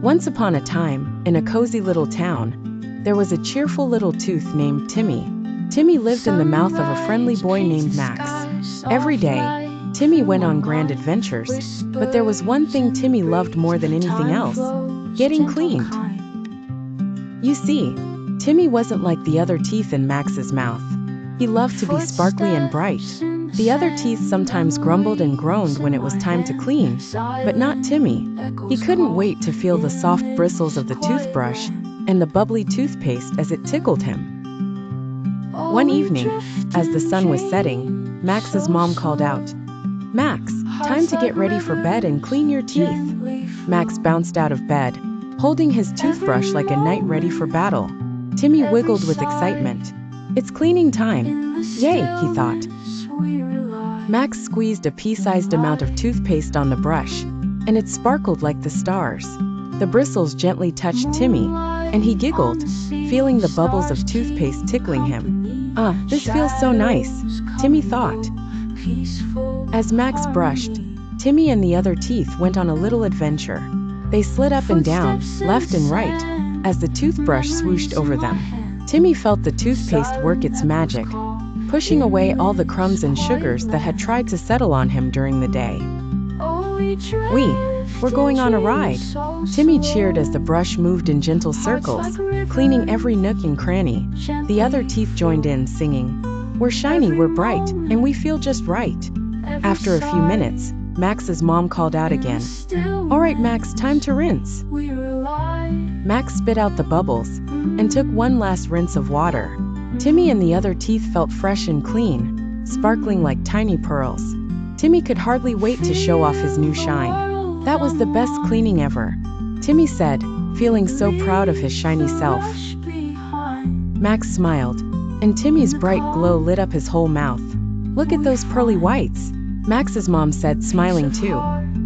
Once upon a time, in a cozy little town, there was a cheerful little tooth named Timmy. Timmy lived in the mouth of a friendly boy named Max. Every day, Timmy went on grand adventures, but there was one thing Timmy loved more than anything else: getting cleaned. You see, Timmy wasn't like the other teeth in Max's mouth. He loved to be sparkly and bright. The other teeth sometimes grumbled and groaned when it was time to clean, but not Timmy. He couldn't wait to feel the soft bristles of the toothbrush and the bubbly toothpaste as it tickled him. One evening, as the sun was setting, Max's mom called out, "Max, time to get ready for bed and clean your teeth." Max bounced out of bed, holding his toothbrush like a knight ready for battle. Timmy wiggled with excitement. "It's cleaning time. Yay," he thought. Max squeezed a pea-sized amount of toothpaste on the brush, and it sparkled like the stars. The bristles gently touched Timmy, and he giggled, feeling the bubbles of toothpaste tickling him. This feels so nice," Timmy thought. As Max brushed, Timmy and the other teeth went on a little adventure. They slid up and down, left and right, as the toothbrush swooshed over them. Timmy felt the toothpaste work its magic, pushing away all the crumbs and sugars that had tried to settle on him during the day. We're going on a ride," Timmy cheered as the brush moved in gentle circles, cleaning every nook and cranny. The other teeth joined in, singing, "We're shiny, we're bright, and we feel just right." After a few minutes, Max's mom called out again, "All right, Max, time to rinse." Max spit out the bubbles and took one last rinse of water. Timmy and the other teeth felt fresh and clean, sparkling like tiny pearls. Timmy could hardly wait to show off his new shine. "That was the best cleaning ever," Timmy said, feeling so proud of his shiny self. Max smiled, and Timmy's bright glow lit up his whole mouth. "Look at those pearly whites," Max's mom said, smiling too.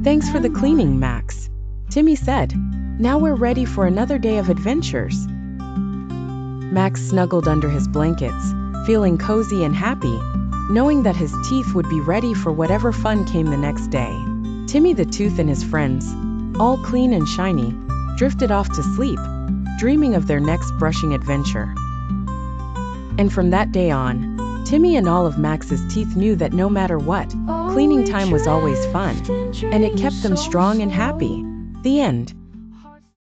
"Thanks for the cleaning, Max," Timmy said. "Now we're ready for another day of adventures." Max snuggled under his blankets, feeling cozy and happy, knowing that his teeth would be ready for whatever fun came the next day. Timmy the Tooth and his friends, all clean and shiny, drifted off to sleep, dreaming of their next brushing adventure. And from that day on, Timmy and all of Max's teeth knew that no matter what, cleaning time was always fun, and it kept them strong and happy. The end.